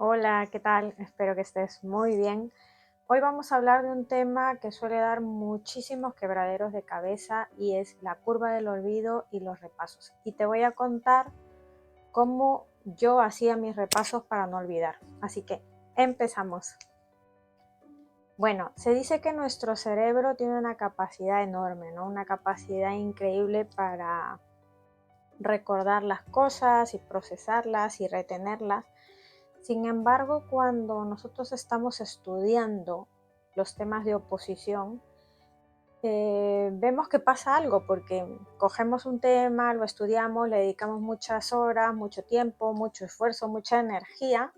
Hola, ¿qué tal? Espero que estés muy bien. Hoy vamos a hablar de un tema que suele dar muchísimos quebraderos de cabeza y es la curva del olvido y los repasos. Y te voy a contar cómo yo hacía mis repasos para no olvidar. Así que empezamos. Bueno, se dice que nuestro cerebro tiene una capacidad enorme, ¿no? Una capacidad increíble para recordar las cosas y procesarlas y retenerlas. Sin embargo, cuando nosotros estamos estudiando los temas de oposición, vemos que pasa algo porque cogemos un tema, lo estudiamos, le dedicamos muchas horas, mucho tiempo, mucho esfuerzo, mucha energía,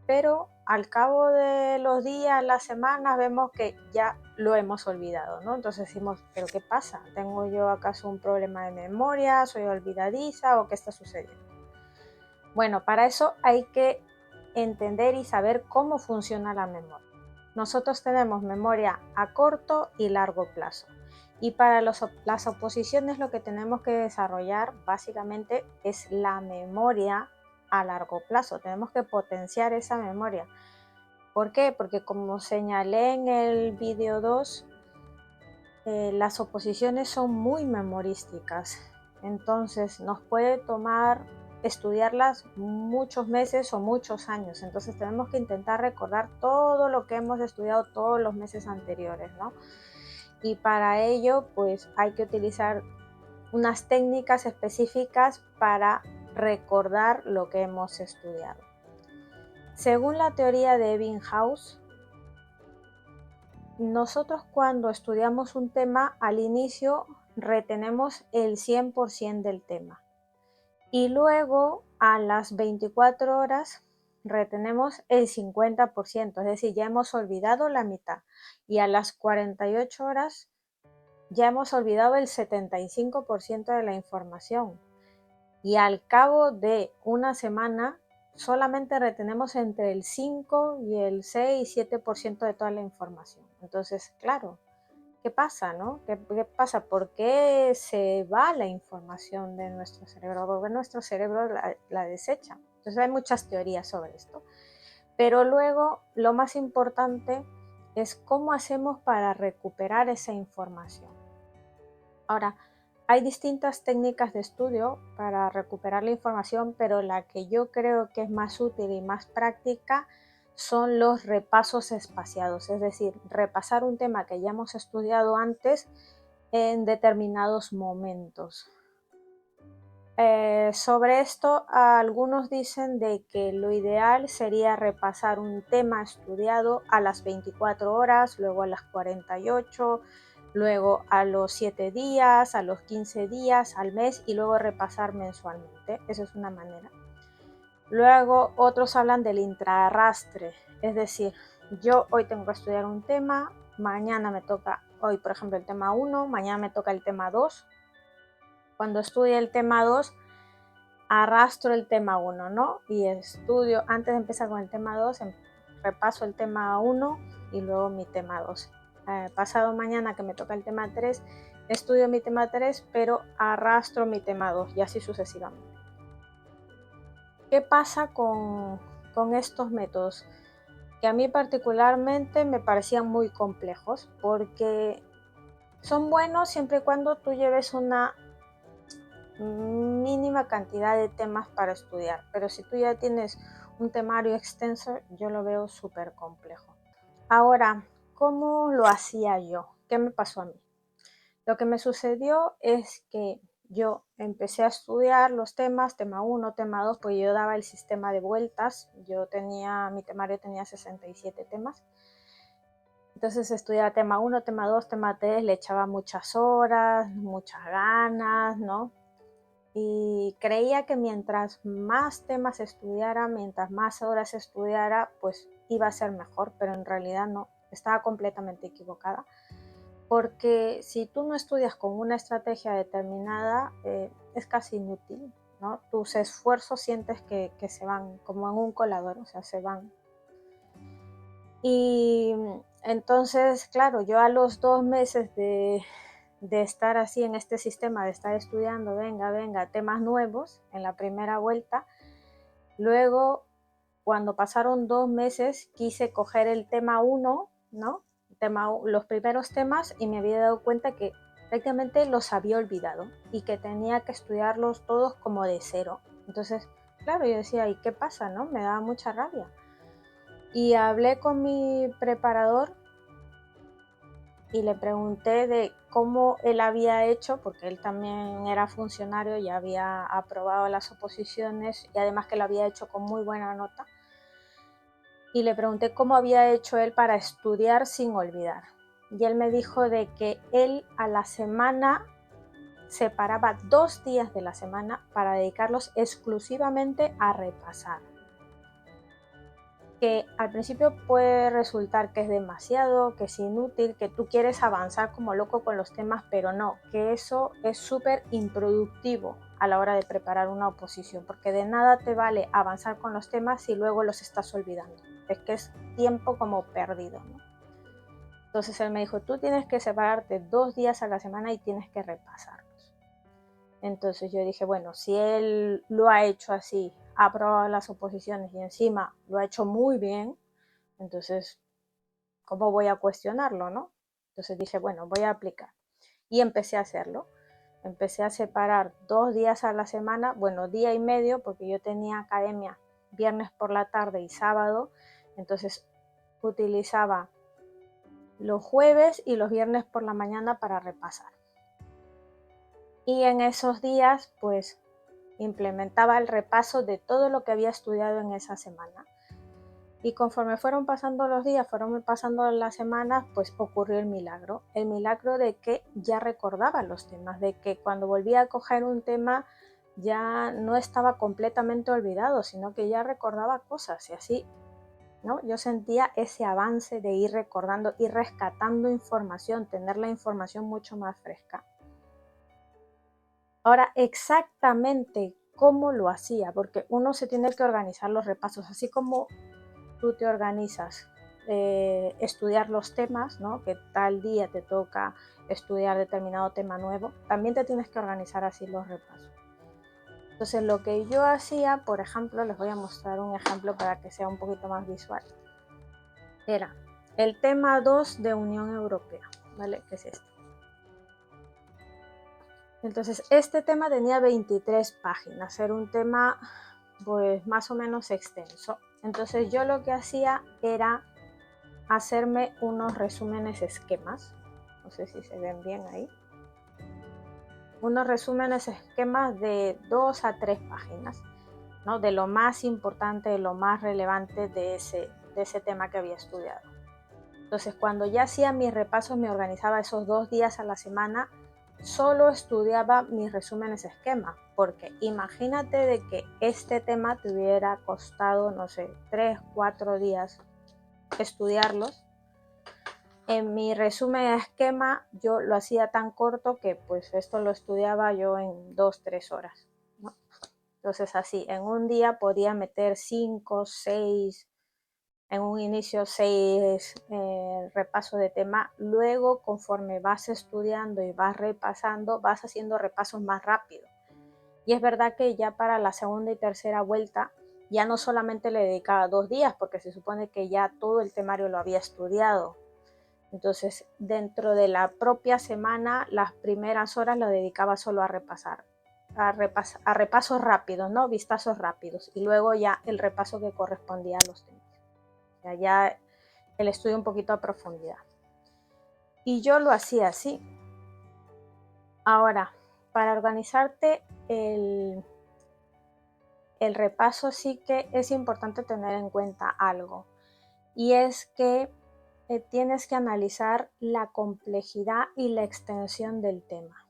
pero al cabo de los días, las semanas, vemos que ya lo hemos olvidado, ¿no? Entonces decimos, ¿pero qué pasa? ¿Tengo yo acaso un problema de memoria? ¿Soy olvidadiza o qué está sucediendo? Bueno, para eso hay que entender y saber cómo funciona la memoria. Nosotros tenemos memoria a corto y largo plazo. Y para las oposiciones lo que tenemos que desarrollar básicamente es la memoria a largo plazo. Tenemos que potenciar esa memoria. ¿Por qué? Porque como señalé en el vídeo 2, las oposiciones son muy memorísticas. Entonces nos puede tomar estudiarlas muchos meses o muchos años. Entonces tenemos que intentar recordar todo lo que hemos estudiado todos los meses anteriores, ¿no? Y para ello, pues hay que utilizar unas técnicas específicas para recordar lo que hemos estudiado. Según la teoría de Ebbinghaus, nosotros cuando estudiamos un tema, al inicio retenemos el 100% del tema y luego a las 24 horas retenemos el 50%, es decir, ya hemos olvidado la mitad, y a las 48 horas ya hemos olvidado el 75% de la información, y al cabo de una semana solamente retenemos entre el 5 y el 6 y 7% de toda la información. Entonces, claro, ¿qué pasa, no? ¿Qué pasa? ¿Por qué se va la información de nuestro cerebro? ¿Por qué nuestro cerebro la desecha? Entonces hay muchas teorías sobre esto. Pero luego lo más importante es cómo hacemos para recuperar esa información. Ahora, hay distintas técnicas de estudio para recuperar la información, pero la que yo creo que es más útil y más práctica son los repasos espaciados, es decir, repasar un tema que ya hemos estudiado antes en determinados momentos. Sobre esto, algunos dicen de que lo ideal sería repasar un tema estudiado a las 24 horas, luego a las 48, luego a los 7 días, a los 15 días, al mes y luego repasar mensualmente. Esa es una manera. Luego otros hablan del intrarrastre, es decir, yo hoy tengo que estudiar un tema, mañana me toca, hoy por ejemplo el tema 1, mañana me toca el tema 2. Cuando estudie el tema 2, arrastro el tema 1, ¿no? Y estudio, antes de empezar con el tema 2, repaso el tema 1 y luego mi tema 2. Pasado mañana que me toca el tema 3, estudio mi tema 3, pero arrastro mi tema 2 y así sucesivamente. ¿Qué pasa con estos métodos? Que a mí particularmente me parecían muy complejos porque son buenos siempre y cuando tú lleves una mínima cantidad de temas para estudiar, pero si tú ya tienes un temario extenso, yo lo veo súper complejo. Ahora, ¿cómo lo hacía yo? ¿Qué me pasó a mí? Lo que me sucedió es que yo empecé a estudiar los temas, tema 1, tema 2, pues yo daba el sistema de vueltas, mi temario tenía 67 temas, entonces estudiaba tema 1, tema 2, tema 3, le echaba muchas horas, muchas ganas, ¿no? Y creía que mientras más temas estudiara, mientras más horas estudiara, pues iba a ser mejor, pero en realidad no, estaba completamente equivocada. Porque si tú no estudias con una estrategia determinada, es casi inútil, ¿no? Tus esfuerzos sientes que se van como en un colador, o sea, se van. Y entonces, claro, yo a los 2 meses de estar así en este sistema, de estar estudiando, venga, temas nuevos en la primera vuelta, luego cuando pasaron 2 meses quise coger el tema 1, ¿no? Los primeros temas, y me había dado cuenta que prácticamente los había olvidado y que tenía que estudiarlos todos como de cero. Entonces, claro, yo decía, ¿y qué pasa, no? Me daba mucha rabia. Y hablé con mi preparador y le pregunté de cómo él había hecho, porque él también era funcionario y había aprobado las oposiciones y además que lo había hecho con muy buena nota. Y le pregunté cómo había hecho él para estudiar sin olvidar. Y él me dijo de que él a la semana separaba 2 días de la semana para dedicarlos exclusivamente a repasar. Que al principio puede resultar que es demasiado, que es inútil, que tú quieres avanzar como loco con los temas, pero no, que eso es súper improductivo a la hora de preparar una oposición, porque de nada te vale avanzar con los temas si luego los estás olvidando. Es que es tiempo como perdido, ¿no? Entonces él me dijo, tú tienes que separarte 2 días a la semana y tienes que repasarlos. Entonces yo dije, bueno, si él lo ha hecho así, ha aprobado las oposiciones y encima lo ha hecho muy bien, entonces, ¿cómo voy a cuestionarlo, no? Entonces dije, bueno, voy a aplicar. Y empecé a hacerlo. Empecé a separar 2 días a la semana, bueno, día y medio, porque yo tenía academia viernes por la tarde y sábado, entonces utilizaba los jueves y los viernes por la mañana para repasar. Y en esos días, pues, implementaba el repaso de todo lo que había estudiado en esa semana. Y conforme fueron pasando los días, fueron pasando las semanas, pues ocurrió el milagro de que ya recordaba los temas, de que cuando volvía a coger un tema ya no estaba completamente olvidado, sino que ya recordaba cosas y así, ¿no? Yo sentía ese avance de ir recordando, ir rescatando información, tener la información mucho más fresca. Ahora, exactamente cómo lo hacía, porque uno se tiene que organizar los repasos, así como tú te organizas, estudiar los temas, ¿no? Que tal día te toca estudiar determinado tema nuevo, también te tienes que organizar así los repasos. Entonces lo que yo hacía, por ejemplo, les voy a mostrar un ejemplo para que sea un poquito más visual. Era el tema 2 de Unión Europea, ¿vale? Que es este. Entonces este tema tenía 23 páginas, era un tema pues más o menos extenso. Entonces yo lo que hacía era hacerme unos resúmenes esquemas, no sé si se ven bien ahí, unos resúmenes esquemas de 2 a 3 páginas, ¿no? De lo más importante, de lo más relevante de ese tema que había estudiado. Entonces cuando ya hacía mis repasos, me organizaba esos 2 días a la semana, solo estudiaba mis resúmenes esquemas, porque imagínate de que este tema te hubiera costado, no sé, 3, 4 días estudiarlos. En mi resumen esquema yo lo hacía tan corto que pues esto lo estudiaba yo en 2-3 horas, ¿no? Entonces así, en un día podía meter 5, 6, en un inicio 6 repasos de tema. Luego, conforme vas estudiando y vas repasando, vas haciendo repasos más rápido. Y es verdad que ya para la segunda y tercera vuelta ya no solamente le dedicaba 2 días, porque se supone que ya todo el temario lo había estudiado. Entonces, dentro de la propia semana, las primeras horas lo dedicaba solo a repasar, a repasos rápidos, ¿no? Vistazos rápidos. Y luego ya el repaso que correspondía a los temas. O sea, ya el estudio un poquito a profundidad. Y yo lo hacía así. Ahora, para organizarte el repaso sí que es importante tener en cuenta algo. Y es que tienes que analizar la complejidad y la extensión del tema.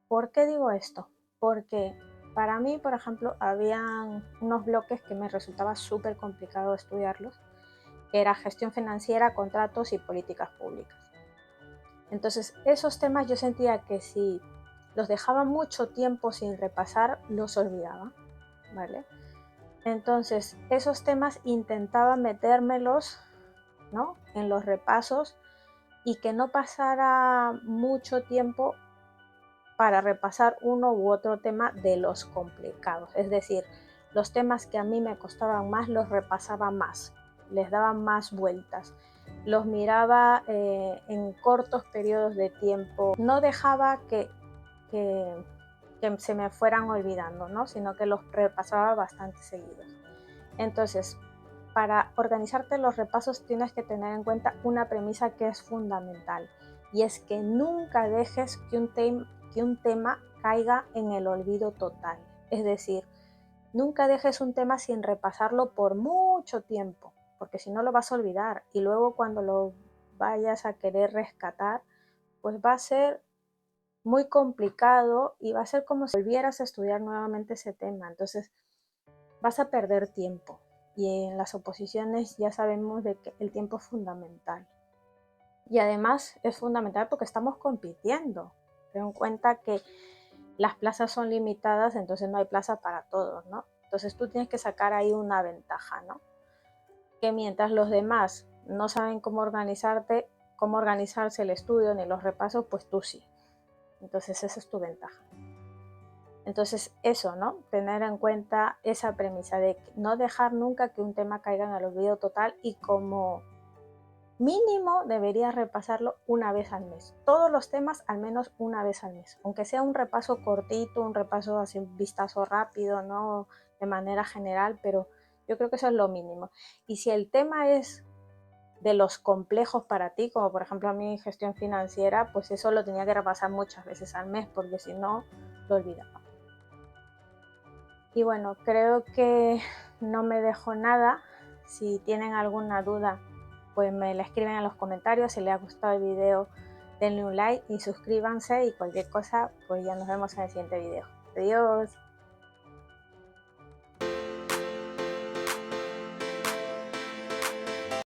¿Por qué digo esto? Porque para mí, por ejemplo, habían unos bloques que me resultaba súper complicado estudiarlos, que era gestión financiera, contratos y políticas públicas. Entonces, esos temas yo sentía que si los dejaba mucho tiempo sin repasar, los olvidaba, ¿vale? Entonces, esos temas intentaba metérmelos, ¿no?, en los repasos y que no pasara mucho tiempo para repasar uno u otro tema de los complicados. Es decir, los temas que a mí me costaban más los repasaba más, les daba más vueltas, los miraba en cortos periodos de tiempo, no dejaba que se me fueran olvidando, ¿no? Sino que los repasaba bastante seguidos. Entonces, para organizarte los repasos tienes que tener en cuenta una premisa que es fundamental, y es que nunca dejes que un tema caiga en el olvido total. Es decir, nunca dejes un tema sin repasarlo por mucho tiempo, porque si no lo vas a olvidar y luego cuando lo vayas a querer rescatar, pues va a ser muy complicado y va a ser como si volvieras a estudiar nuevamente ese tema. Entonces vas a perder tiempo, y en las oposiciones ya sabemos de que el tiempo es fundamental. Y además es fundamental porque estamos compitiendo. Ten en cuenta que las plazas son limitadas, entonces no hay plaza para todos, ¿no? Entonces tú tienes que sacar ahí una ventaja, ¿no? Que mientras los demás no saben cómo organizarse el estudio ni los repasos, pues tú sí. Entonces esa es tu ventaja. Entonces eso, ¿no? Tener en cuenta esa premisa de no dejar nunca que un tema caiga en el olvido total, y como mínimo deberías repasarlo una vez al mes. Todos los temas al menos una vez al mes. Aunque sea un repaso cortito, un repaso así, un vistazo rápido, ¿no? De manera general, pero yo creo que eso es lo mínimo. Y si el tema es de los complejos para ti, como por ejemplo a mí gestión financiera, pues eso lo tenía que repasar muchas veces al mes, porque si no, lo olvidaba. Y bueno, creo que no me dejo nada. Si tienen alguna duda, pues me la escriben en los comentarios. Si les ha gustado el video, denle un like y suscríbanse, y cualquier cosa, pues ya nos vemos en el siguiente video. Adiós.